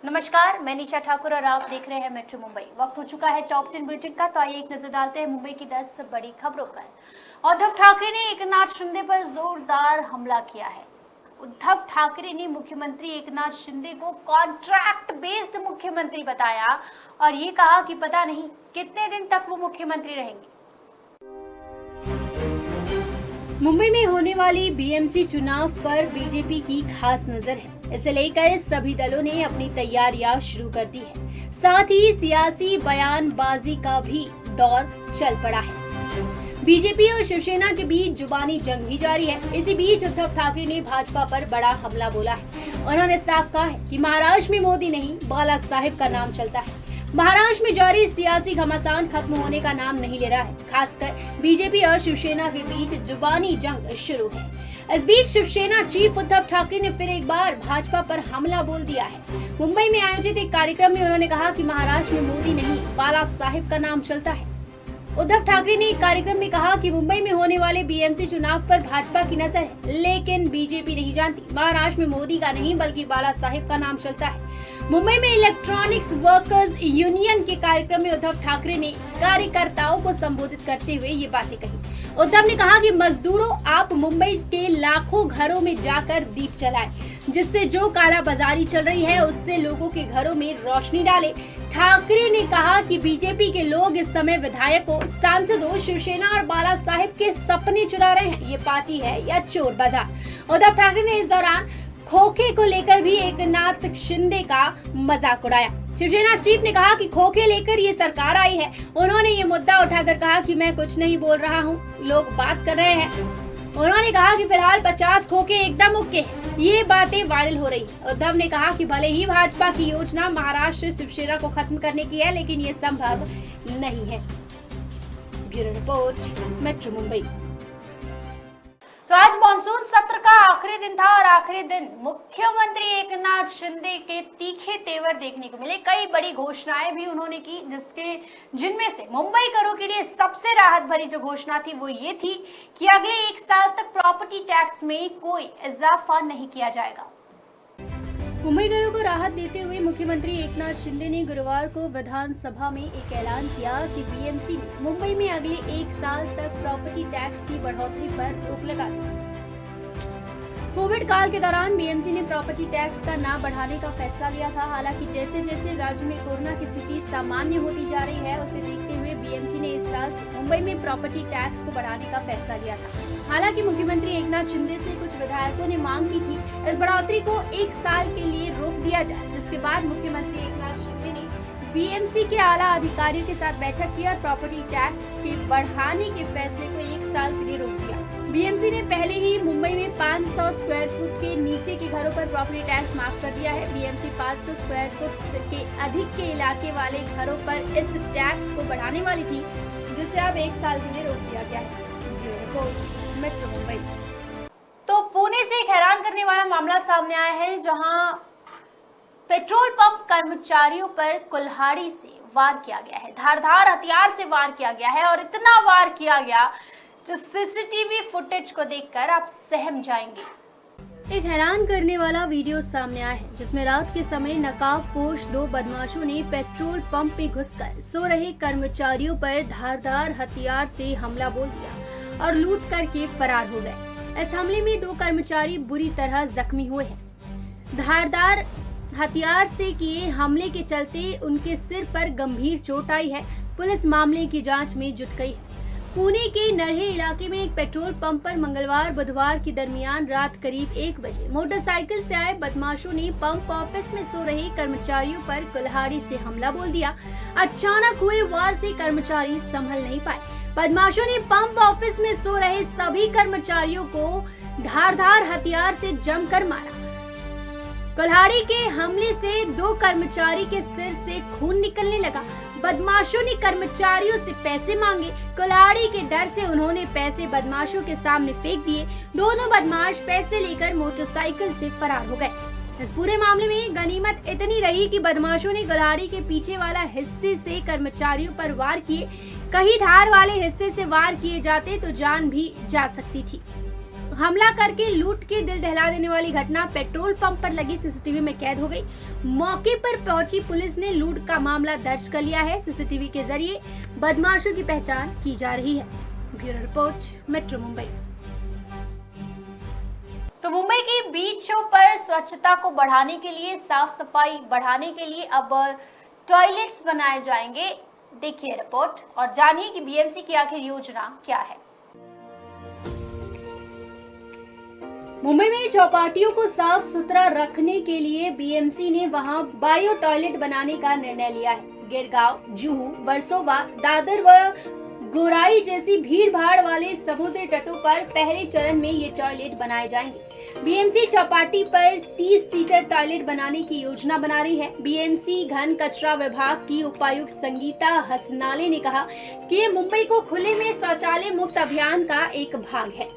नमस्कार, मैं निशा ठाकुर और आप देख रहे हैं मेट्रो मुंबई। वक्त हो चुका है टॉप 10 बुलेटिन का, तो आइए एक नजर डालते हैं मुंबई की 10 बड़ी खबरों पर। उद्धव ठाकरे ने एकनाथ शिंदे पर जोरदार हमला किया है। उद्धव ठाकरे ने मुख्यमंत्री एकनाथ शिंदे को कॉन्ट्रैक्ट बेस्ड मुख्यमंत्री बताया और ये कहा कि पता नहीं कितने दिन तक वो मुख्यमंत्री रहेंगे। मुंबई में होने वाली बीएमसी चुनाव पर बीजेपी की खास नजर है। इसे लेकर सभी दलों ने अपनी तैयारियां शुरू कर दी है। साथ ही सियासी बयानबाजी का भी दौर चल पड़ा है। बीजेपी और शिवसेना के बीच जुबानी जंग भी जारी है। इसी बीच उद्धव ठाकरे ने भाजपा पर बड़ा हमला बोला है। उन्होंने साफ कहा है कि महाराष्ट्र में मोदी नहीं, बाला साहेब का नाम चलता है। महाराष्ट्र में जारी सियासी घमासान खत्म होने का नाम नहीं ले रहा है। खासकर बीजेपी और शिवसेना के बीच जुबानी जंग शुरू है। इस बीच शिवसेना चीफ उद्धव ठाकरे ने फिर एक बार भाजपा पर हमला बोल दिया है। मुंबई में आयोजित एक कार्यक्रम में उन्होंने कहा कि महाराष्ट्र में मोदी नहीं, बाला साहेब का नाम चलता है। उद्धव ठाकरे ने एक कार्यक्रम में कहा कि मुंबई में होने वाले बीएमसी चुनाव पर भाजपा की नजर है, लेकिन बीजेपी नहीं जानती महाराष्ट्र में मोदी का नहीं बल्कि बाला साहेब का नाम चलता है। मुंबई में इलेक्ट्रॉनिक्स वर्कर्स यूनियन के कार्यक्रम में उद्धव ठाकरे ने कार्यकर्ताओं को संबोधित करते हुए ये बातें कही। उद्धव ने कहा कि मजदूरों, आप मुंबई के लाखों घरों में जाकर दीप जलाएं, जिससे जो कालाबाजारी चल रही है उससे लोगों के घरों में रोशनी डाले। ठाकरे ने कहा कि बीजेपी के लोग इस समय विधायकों, सांसदों, शिवसेना और बाला साहेब के सपने चुरा रहे हैं। ये पार्टी है या चोर बाजार। उद्धव ठाकरे ने इस दौरान खोखे को लेकर भी एकनाथ शिंदे का मजाक उड़ाया। शिवसेना चीफ ने कहा कि खोखे लेकर ये सरकार आई है। उन्होंने ये मुद्दा उठाकर कहा कि मैं कुछ नहीं बोल रहा हूँ, लोग बात कर रहे हैं। उन्होंने कहा कि फिलहाल 50 खोखे एकदम ओके हैं। ये बातें वायरल हो रही। उद्धव ने कहा कि भले ही भाजपा की योजना महाराष्ट्र शिवसेना को खत्म करने की है, लेकिन ये संभव नहीं है। Bureau report, metro Mumbai. तो आज मानसून सत्र का आखिरी दिन था और आखिरी दिन मुख्यमंत्री एकनाथ शिंदे के तीखे तेवर देखने को मिले। कई बड़ी घोषणाएं भी उन्होंने की, जिनमें से मुंबई करों के लिए सबसे राहत भरी जो घोषणा थी वो ये थी कि अगले 1 साल तक प्रॉपर्टी टैक्स में कोई इजाफा नहीं किया जाएगा। मुंबई करों को राहत देते हुए मुख्यमंत्री एकनाथ शिंदे ने गुरुवार को विधानसभा में एक ऐलान किया कि बीएमसी ने मुंबई में अगले 1 साल तक प्रॉपर्टी टैक्स की बढ़ोतरी पर रोक लगा दी। कोविड काल के दौरान बीएमसी ने प्रॉपर्टी टैक्स का ना बढ़ाने का फैसला लिया था। हालांकि जैसे जैसे राज्य में कोरोना की स्थिति सामान्य होती जा रही है, उसे देखते हुए बीएमसी ने इस साल से मुंबई में प्रॉपर्टी टैक्स को बढ़ाने का फैसला लिया था। हालांकि मुख्यमंत्री एकनाथ शिंदे से कुछ विधायकों ने मांग की थी इस बढ़ोतरी को 1 साल के लिए रोक दिया जाए, जिसके बाद मुख्यमंत्री एकनाथ शिंदे ने बीएमसी के आला अधिकारियों के साथ बैठक की और प्रॉपर्टी टैक्स के बढ़ाने के फैसले को 1 साल के लिए रोक दिया। बीएमसी ने पहले ही मुंबई में 500 स्क्वायर फुट के नीचे के घरों पर प्रॉपर्टी टैक्स माफ कर दिया है। बीएमसी 500 स्क्वायर फुट के अधिक के इलाके वाले घरों पर इस टैक्स को बढ़ाने वाली थी, जिसे अब 1 साल के लिए रोक दिया गया है। मेट्रो मुंबई। तो पुणे से एक हैरान करने वाला मामला सामने आया है, जहां पेट्रोल पंप कर्मचारियों पर कुल्हाड़ी से वार किया गया है। धारदार हथियार से वार किया गया है और इतना वार किया गया जो सीसीटीवी फुटेज को देखकर आप सहम जाएंगे। एक हैरान करने वाला वीडियो सामने आया है, जिसमें रात के समय नकाबपोश 2 बदमाशों ने पेट्रोल पंप में घुसकर सो रहे कर्मचारियों पर धारदार हथियार से हमला बोल दिया और लूट करके फरार हो गए। इस हमले में 2 कर्मचारी बुरी तरह जख्मी हुए हैं। धारदार हथियार से किए हमले के चलते उनके सिर पर गंभीर चोट आई है। पुलिस मामले की जांच में जुट गई है। पुणे के नरहे इलाके में एक पेट्रोल पंप पर मंगलवार बुधवार के दरमियान रात करीब 1 बजे मोटरसाइकिल से आए बदमाशों ने पंप ऑफिस में सो रहे कर्मचारियों पर कुल्हाड़ी से हमला बोल दिया। अचानक हुए वार से कर्मचारी संभल नहीं पाए। बदमाशों ने पंप ऑफिस में सो रहे सभी कर्मचारियों को धारदार हथियार से जमकर मारा। कुल्हाड़ी के हमले से 2 कर्मचारी के सिर से खून निकलने लगा। बदमाशों ने कर्मचारियों से पैसे मांगे। कुल्हाड़ी के डर से उन्होंने पैसे बदमाशों के सामने फेंक दिए। दोनों बदमाश पैसे लेकर मोटरसाइकिल से फरार हो गए। इस पूरे मामले में गनीमत इतनी रही कि बदमाशों ने कुल्हाड़ी के पीछे वाला हिस्से से कर्मचारियों पर वार किए। कहीं धार वाले हिस्से से वार किए जाते तो जान भी जा सकती थी। हमला करके लूट के दिल दहला देने वाली घटना पेट्रोल पंप पर लगी सीसीटीवी में कैद हो गई। मौके पर पहुंची पुलिस ने लूट का मामला दर्ज कर लिया है। सीसीटीवी के जरिए बदमाशों की पहचान की जा रही है। Bureau report, metro Mumbai. तो मुंबई की बीच शो पर स्वच्छता को बढ़ाने के लिए, साफ सफाई बढ़ाने के लिए अब टॉयलेट्स बनाए जाएंगे। देखिए रिपोर्ट और जानिए कि बीएमसी की आखिर योजना क्या है। मुंबई में चौपाटियों को साफ सुथरा रखने के लिए बीएमसी ने वहां बायो टॉयलेट बनाने का निर्णय लिया है। गिरगांव, जुहू, वर्सोवा, दादर व गोराई जैसी भीड़ भाड़ वाले समुद्री तटों पर पहले चरण में ये टॉयलेट बनाए जाएंगे। बीएमसी चौपाटी पर 30 सीटर टॉयलेट बनाने की योजना बना रही है। बीएमसी घन कचरा विभाग की उपायुक्त संगीता हसनाले ने कहा कि ये मुंबई को खुले में शौचालय मुक्त अभियान का एक भाग है।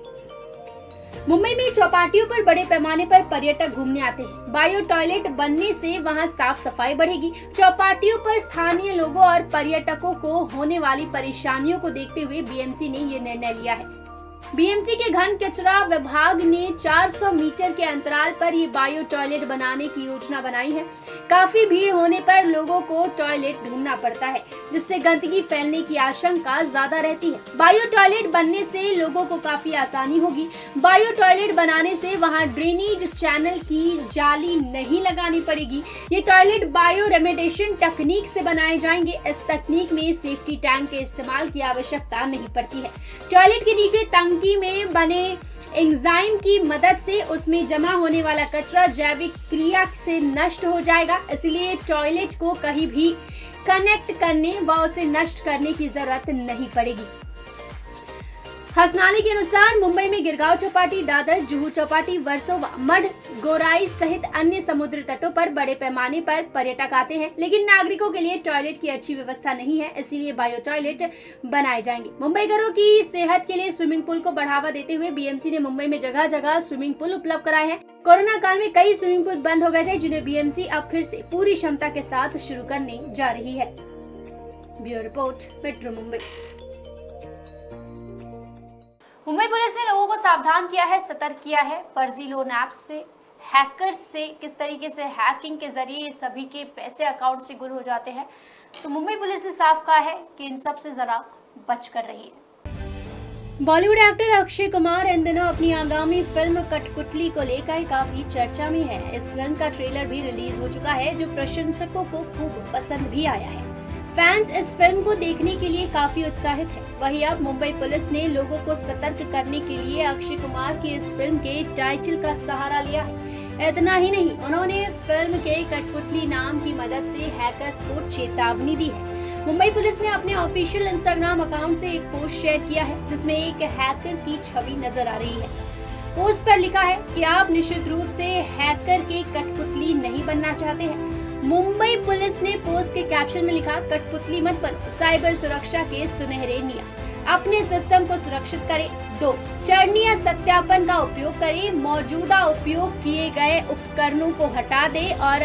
मुंबई में चौपाटियों पर बड़े पैमाने पर पर्यटक घूमने आते हैं। बायो टॉयलेट बनने से वहां साफ सफाई बढ़ेगी। चौपाटियों पर स्थानीय लोगों और पर्यटकों को होने वाली परेशानियों को देखते हुए बीएमसी ने ये निर्णय लिया है। बीएमसी के घन कचरा विभाग ने 400 मीटर के अंतराल पर ये बायो टॉयलेट बनाने की योजना बनाई है। काफी भीड़ होने पर लोगों को टॉयलेट ढूंढना पड़ता है, जिससे गंदगी फैलने की आशंका ज्यादा रहती है। बायो टॉयलेट बनने से लोगों को काफी आसानी होगी। बायो टॉयलेट बनाने से वहां ड्रेनेज चैनल की जाली नहीं लगानी पड़ेगी। ये टॉयलेट बायो रेमेडिएशन तकनीक से बनाए जाएंगे। इस तकनीक में सेफ्टी टैंक के इस्तेमाल की आवश्यकता नहीं पड़ती है। टॉयलेट के नीचे टंकी में बने एंजाइम की मदद से उसमें जमा होने वाला कचरा जैविक क्रिया से नष्ट हो जाएगा। इसलिए टॉयलेट को कहीं भी कनेक्ट करने व उसे नष्ट करने की जरूरत नहीं पड़ेगी। हसनाली के अनुसार मुंबई में गिरगांव चौपाटी, दादर, जुहू चौपाटी, वर्सोवा, मड, गोराई सहित अन्य समुद्री तटों पर बड़े पैमाने पर पर्यटक आते हैं, लेकिन नागरिकों के लिए टॉयलेट की अच्छी व्यवस्था नहीं है। इसीलिए बायो टॉयलेट बनाए जाएंगे। मुंबईकरों की सेहत के लिए स्विमिंग पूल को बढ़ावा देते हुए बीएमसी ने मुंबई में जगह जगह स्विमिंग पूल उपलब्ध कराए हैं। कोरोना काल में कई स्विमिंग पूल बंद हो गए थे, जिन्हें बीएमसी अब फिर से पूरी क्षमता के साथ शुरू करने जा रही है। Bureau report, metro Mumbai. Mumbai police ने लोगों को सावधान किया है, सतर्क किया है। फर्जी लोन ऐप से, हैकर्स से किस तरीके से हैकिंग के जरिए सभी के पैसे अकाउंट से गुल हो जाते हैं। तो मुंबई पुलिस ने साफ कहा है कि इन सब से जरा बच कर रहिए। बॉलीवुड एक्टर अक्षय कुमार इन दिनों अपनी आगामी फिल्म कठपुतली को लेकर काफी चर्चा में है। इस फिल्म का ट्रेलर भी रिलीज हो चुका है, जो प्रशंसकों को खूब पसंद भी आया है। फैंस इस फिल्म को देखने के लिए काफी उत्साहित है। वहीं अब मुंबई पुलिस ने लोगों को सतर्क करने के लिए अक्षय कुमार की इस फिल्म के टाइटल का सहारा लिया है। इतना ही नहीं, उन्होंने फिल्म के कठपुतली नाम की मदद से हैकर्स को चेतावनी दी है। मुंबई पुलिस ने अपने ऑफिशियल इंस्टाग्राम अकाउंट से एक पोस्ट शेयर किया है, जिसमें एक हैकर की छवि नजर आ रही है। पोस्ट पर लिखा है कि आप निश्चित रूप से हैकर की कठपुतली नहीं बनना चाहते हैं। मुंबई पुलिस ने पोस्ट के कैप्शन में लिखा, कठपुतली मत बनो, साइबर सुरक्षा के सुनहरे नियम। अपने सिस्टम को सुरक्षित करें। 2, चरणीय सत्यापन का उपयोग करें। मौजूदा उपयोग किए गए उपकरणों को हटा दें और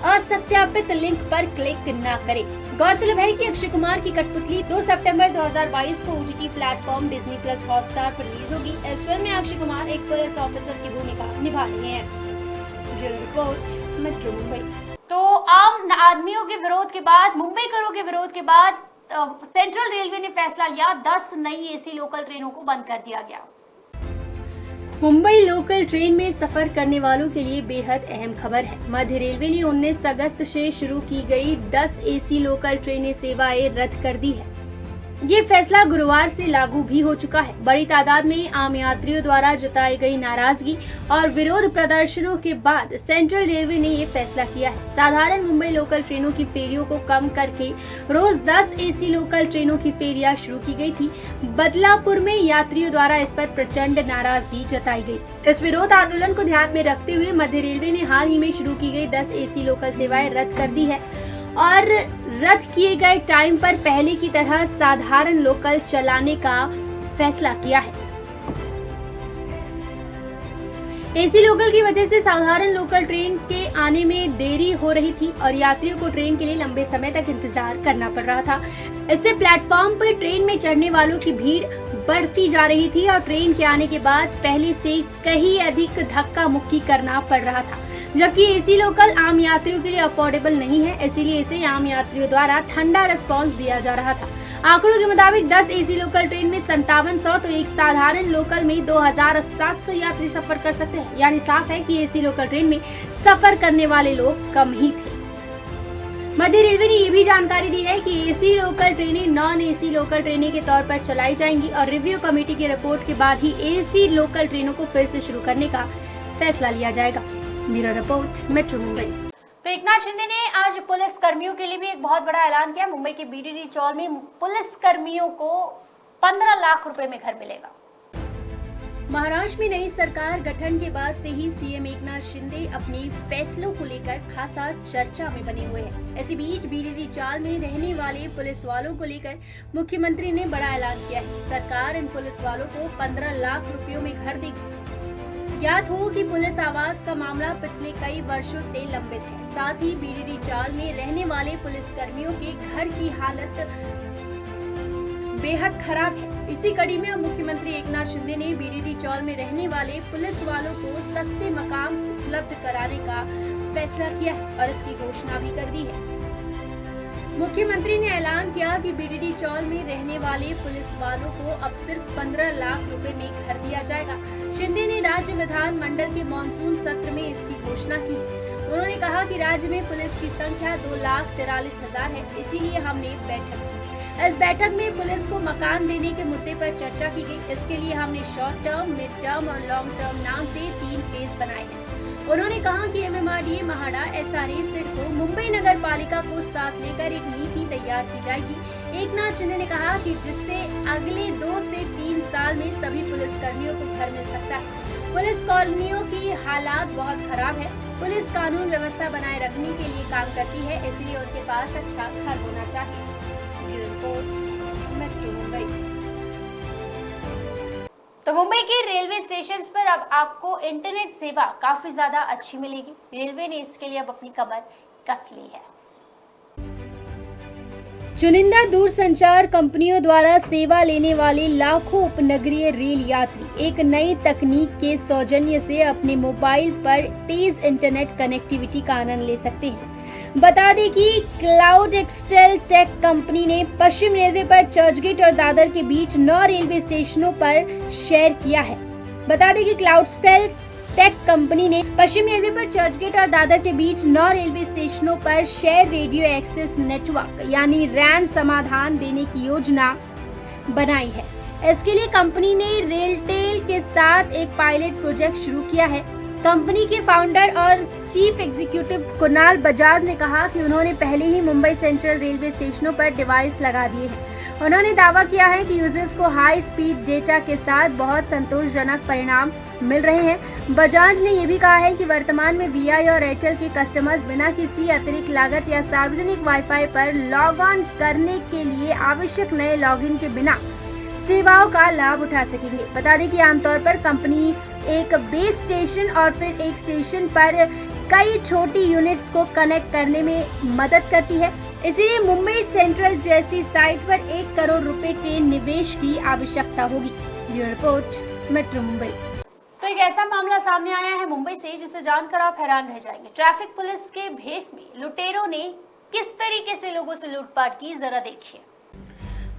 असत्यापित लिंक पर क्लिक न करें। गौरतलब है कि अक्षय कुमार की कठपुतली 2 सितंबर 2022 को OTT platform Disney plus Hotstar पर रिलीज होगी। इस फिल्म में अक्षय कुमार एक पुलिस ऑफिसर की भूमिका निभा रहे हैं। Bureau report, metro Mumbai. तो आम आदमियों के विरोध के बाद, मुंबईकरों के विरोध के बाद सेंट्रल रेलवे ने फैसला लिया, 10 नई एसी लोकल ट्रेनों को बंद कर दिया गया। मुंबई लोकल ट्रेन में सफर करने वालों के लिए बेहद अहम खबर है। मध्य रेलवे ने 19 अगस्त से शुरू की गई 10 एसी लोकल ट्रेनें सेवाएं रद्द कर दी है। ये फैसला गुरुवार से लागू भी हो चुका है। बड़ी तादाद में आम यात्रियों द्वारा जताई गई नाराजगी और विरोध प्रदर्शनों के बाद सेंट्रल रेलवे ने ये फैसला किया है। साधारण मुंबई लोकल ट्रेनों की फेरियों को कम करके रोज 10 एसी लोकल ट्रेनों की फेरियां शुरू की गई थी। बदलापुर में यात्रियों द्वारा इस पर प्रचंड नाराजगी जताई गई। इस विरोध आंदोलन को ध्यान में रखते हुए मध्य रेलवे ने हाल ही में शुरू की गई 10 एसी लोकल सेवाएं रद्द कर दी है और रद्द किए गए टाइम पर पहले की तरह साधारण लोकल चलाने का फैसला किया है। एसी लोकल की वजह से साधारण लोकल ट्रेन के आने में देरी हो रही थी और यात्रियों को ट्रेन के लिए लंबे समय तक इंतजार करना पड़ रहा था। इससे प्लेटफॉर्म पर ट्रेन में चढ़ने वालों की भीड़ बढ़ती जा रही थी और ट्रेन के आने के बाद पहले से कहीं अधिक धक्का मुक्की करना पड़ रहा था। जबकि एसी लोकल आम यात्रियों के लिए अफोर्डेबल नहीं है, इसीलिए इसे आम यात्रियों द्वारा ठंडा रिस्पांस दिया जा रहा था। आंकड़ों के मुताबिक 10 एसी लोकल ट्रेन में 5700 तो एक साधारण लोकल में 2700 यात्री सफर कर सकते हैं। यानी साफ है कि एसी लोकल ट्रेन में सफर करने वाले लोग कम ही थे। मध्य रेलवे ने ये भी जानकारी दी है कि एसी लोकल ट्रेनें नॉन एसी लोकल ट्रेनें के तौर पर चलाई जाएंगी और रिव्यू कमेटी की रिपोर्ट के बाद ही एसी लोकल ट्रेनों को फिर से शुरू करने का फैसला लिया जाएगा। Bureau report, metro Mumbai. तो एकनाथ शिंदे ने आज पुलिस कर्मियों के लिए भी एक बहुत बड़ा ऐलान किया। मुंबई के बीडीडी चौल में पुलिस कर्मियों को 15 लाख रुपए में घर मिलेगा। महाराष्ट्र में नई सरकार गठन के बाद से ही सीएम एकनाथ शिंदे अपने फैसलों को लेकर खासा चर्चा में बने हुए हैं। इसी बीच बीडीडी चौल में रहने वाले पुलिस वालों को लेकर मुख्यमंत्री ने बड़ा ऐलान किया है। सरकार इन पुलिस वालों को 15 लाख रुपयों में घर देगी। ज्ञात हो कि पुलिस आवास का मामला पिछले कई वर्षों से लंबित है। साथ ही बीडीडी चौल में रहने वाले पुलिस कर्मियों के घर की हालत बेहद खराब है। इसी कड़ी में मुख्यमंत्री एकनाथ शिंदे ने बीडीडी चौल में रहने वाले पुलिस वालों को सस्ते मकान उपलब्ध कराने का फैसला किया है और इसकी घोषणा भी कर दी है। मुख्यमंत्री ने ऐलान किया कि बीडीडी चौल में रहने वाले पुलिस वालों को अब सिर्फ 15 लाख रुपए में घर दिया जाएगा। शिंदे ने राज्य विधानमंडल के मानसून सत्र में इसकी घोषणा की। उन्होंने कहा कि राज्य में पुलिस की संख्या 2,43,000 है, इसीलिए हमने बैठक की। इस बैठक में पुलिस को मकान देने के मुद्दे पर चर्चा की गई। इसके लिए हमने शॉर्ट टर्म, मिड टर्म और लॉन्ग टर्म नाम से 3 फेज बनाए हैं। उन्होंने कहा कि एमएमआरडीए, म्हाडा, एसआरए, सिडको, मुंबई नगर पालिका को साथ लेकर एक नीति तैयार की जाएगी। एकनाथ शिंदे ने कहा कि जिससे अगले 2 से 3 साल में सभी पुलिस कर्मियों को घर मिल सकता है। पुलिस कॉलोनियों की हालात बहुत खराब है। पुलिस कानून व्यवस्था बनाए रखने के लिए काम करती है, इसलिए उनके पास अच्छा घर होना चाहिए। मेट्रो मुंबई। तो मुंबई के रेलवे स्टेशन पर अब आपको इंटरनेट सेवा काफी ज्यादा अच्छी मिलेगी। रेलवे ने इसके लिए अब अपनी कमर कस ली है। चुनिंदा दूरसंचार कंपनियों द्वारा सेवा लेने वाले लाखों उपनगरीय रेल यात्री एक नई तकनीक के सौजन्य से अपने मोबाइल पर तेज इंटरनेट कनेक्टिविटी का आनंद ले सकते हैं। बता दें कि क्लाउड एक्सटेल टेक कंपनी ने पश्चिम रेलवे पर चर्चगेट और दादर के बीच 9 रेलवे स्टेशनों पर शेयर किया है। बता दें कि क्लाउड एक्सटेल टेक कंपनी ने पश्चिम रेलवे पर चर्चगेट और दादर के बीच 9 रेलवे स्टेशनों पर शेयर रेडियो एक्सेस नेटवर्क यानी रैन समाधान देने की योजना बनाई है। इसके लिए कंपनी ने रेलटेल के साथ एक पायलट प्रोजेक्ट शुरू किया है। कंपनी के फाउंडर और चीफ एग्जीक्यूटिव कुणाल बजाज ने कहा कि उन्होंने पहले ही मुंबई सेंट्रल रेलवे स्टेशनों पर डिवाइस लगा दिए हैं। उन्होंने दावा किया है कि यूजर्स को हाई स्पीड डेटा के साथ बहुत संतोषजनक परिणाम मिल रहे हैं। बजाज ने यह भी कहा है कि वर्तमान में वीआई और एयरटेल के कस्टमर्स बिना किसी अतिरिक्त लागत या सार्वजनिक वाईफाई पर लॉग ऑन करने के लिए आवश्यक नए लॉगिन के बिना सेवाओं का लाभ उठा सकेंगे। बता दें कि आमतौर पर कंपनी एक बेस स्टेशन और फिर एक स्टेशन पर कई छोटी यूनिट्स को कनेक्ट करने में मदद करती है। इसलिए मुंबई सेंट्रल जैसी साइट पर 1 करोड़ रुपए के निवेश की आवश्यकता होगी। Bureau report, metro Mumbai. तो एक ऐसा मामला सामने आया है मुंबई से जिसे जानकर आप हैरान रह जाएंगे। ट्रैफिक पुलिस के भेष में लुटेरों ने किस तरीके से लोगों से लूटपाट की, जरा देखिए।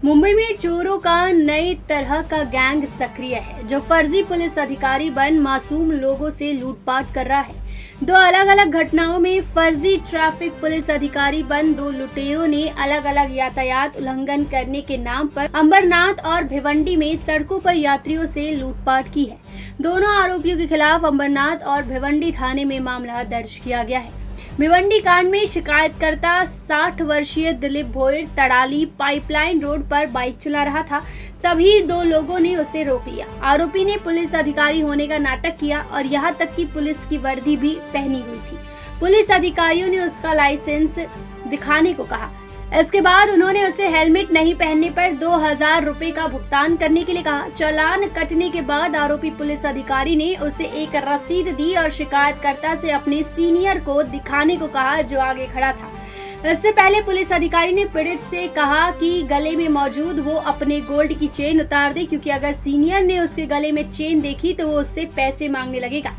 मुंबई में चोरों का नई तरह का गैंग सक्रिय है जो फर्जी पुलिस अधिकारी बन मासूम लोगों से लूटपाट कर रहा है। 2 अलग अलग घटनाओं में फर्जी ट्रैफिक पुलिस अधिकारी बन 2 लुटेरों ने अलग अलग यातायात उल्लंघन करने के नाम पर अंबरनाथ और भिवंडी में सड़कों पर यात्रियों से लूटपाट की है। दोनों आरोपियों के खिलाफ अंबरनाथ और भिवंडी थाने में मामला दर्ज किया गया है। भिवंडी कांड में शिकायतकर्ता 60 वर्षीय दिलीप भोयर तड़ाली पाइपलाइन रोड पर बाइक चला रहा था, तभी 2 लोगों ने उसे रोक लिया। आरोपी ने पुलिस अधिकारी होने का नाटक किया और यहाँ तक कि पुलिस की वर्दी भी पहनी हुई थी। पुलिस अधिकारियों ने उसका लाइसेंस दिखाने को कहा। इसके बाद उन्होंने उसे हेलमेट नहीं पहनने पर 2000 रुपए का भुगतान करने के लिए कहा। चालान कटने के बाद आरोपी पुलिस अधिकारी ने उसे एक रसीद दी और शिकायतकर्ता से अपने सीनियर को दिखाने को कहा जो आगे खड़ा था। इससे पहले पुलिस अधिकारी ने पीड़ित से कहा कि गले में मौजूद वो अपने गोल्ड की चेन उतार दे, क्योंकि अगर सीनियर ने उसके गले में चेन देखी तो वो उससे पैसे मांगने लगेगा।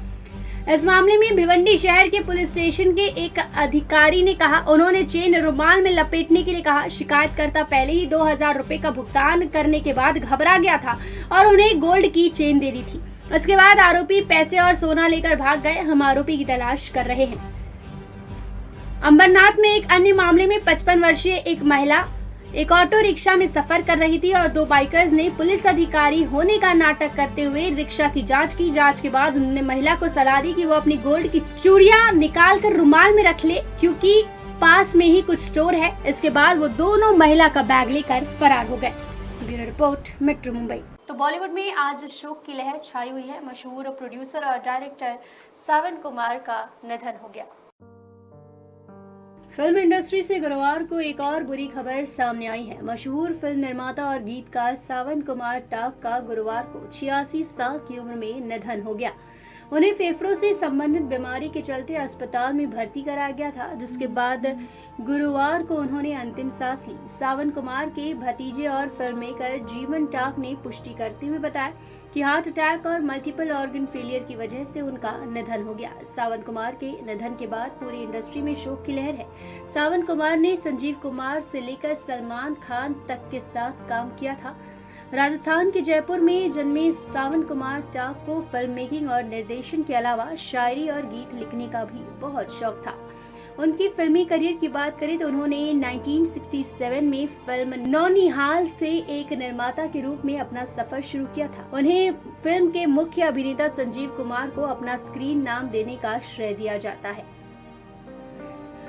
इस मामले में भिवंडी शहर के पुलिस स्टेशन के एक अधिकारी ने कहा, उन्होंने चेन रुमाल में लपेटने के लिए कहा। शिकायतकर्ता पहले ही 2000 रुपए का भुगतान करने के बाद घबरा गया था और उन्हें गोल्ड की चेन दे दी थी। इसके बाद आरोपी पैसे और सोना लेकर भाग गए। हम आरोपी की तलाश कर रहे हैं। अंबरनाथ में एक अन्य मामले में 55 वर्षीय एक महिला एक ऑटो रिक्शा में सफर कर रही थी और दो बाइकर्स ने पुलिस अधिकारी होने का नाटक करते हुए रिक्शा की जांच की। जांच के बाद उन्होंने महिला को सलाह दी कि वो अपनी गोल्ड की चूड़ियां निकाल कर रुमाल में रख ले, क्योंकि पास में ही कुछ स्टोर है। इसके बाद वो दोनों महिला का बैग लेकर फरार हो गए। Bureau report, metro Mumbai. तो बॉलीवुड में आज शोक की लहर छाई हुई है। मशहूर प्रोड्यूसर और डायरेक्टर सावन कुमार का निधन हो गया। फिल्म इंडस्ट्री से गुरुवार को एक और बुरी खबर सामने आई है। मशहूर फिल्म निर्माता और गीतकार सावन कुमार टाक का गुरुवार को 86 साल की उम्र में निधन हो गया। उन्हें फेफड़ों से संबंधित बीमारी के चलते अस्पताल में भर्ती कराया गया था, जिसके बाद गुरुवार को उन्होंने अंतिम सांस ली। सावन कुमार के भतीजे और फिल्म मेकर जीवन टाक ने पुष्टि करते हुए बताया कि हार्ट अटैक और मल्टीपल ऑर्गन फेलियर की वजह से उनका निधन हो गया। सावन कुमार के निधन के बाद पूरी इंडस्ट्री में शोक की लहर है। सावन कुमार ने संजीव कुमार से लेकर सलमान खान तक के साथ काम किया था। राजस्थान के जयपुर में जन्मे सावन कुमार टाक को फिल्म मेकिंग और निर्देशन के अलावा शायरी और गीत लिखने का भी बहुत शौक था। उनकी फिल्मी करियर की बात करें तो उन्होंने 1967 में फिल्म नौनिहाल से एक निर्माता के रूप में अपना सफर शुरू किया था। उन्हें फिल्म के मुख्य अभिनेता संजीव कुमार को अपना स्क्रीन नाम देने का श्रेय दिया जाता है।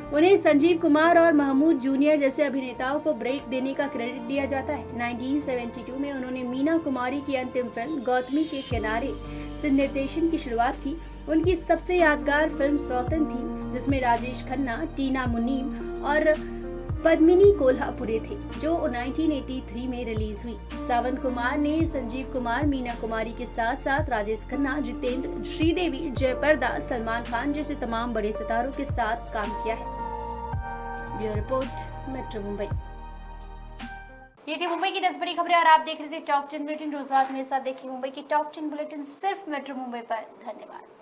उन्हें संजीव कुमार और महमूद जूनियर जैसे अभिनेताओं को ब्रेक देने का क्रेडिट दिया जाता है। 1972 में उन्होंने मीना कुमारी की अंतिम फिल्म गौतमी के किनारे से निर्देशन की शुरुआत की। उनकी सबसे यादगार फिल्म सौतन थी, जिसमें राजेश खन्ना, टीना मुनीम और पद्मिनी कोल्हापुरे थे, जो 1983 में रिलीज हुई। सावन कुमार ने संजीव कुमार, मीना कुमारी के साथ साथ राजेश खन्ना, जितेंद्र, श्रीदेवी, जयपर्दा, सलमान खान जैसे तमाम बड़े सितारों के साथ काम किया है। Bureau report, metro Mumbai. ये थी मुंबई की 10 बड़ी खबरें और आप देख रहे थे टॉप 10 बुलेटिन। रोज रात मेरे साथ देखिए मुंबई की टॉप 10 बुलेटिन सिर्फ मेट्रो मुंबई पर। धन्यवाद।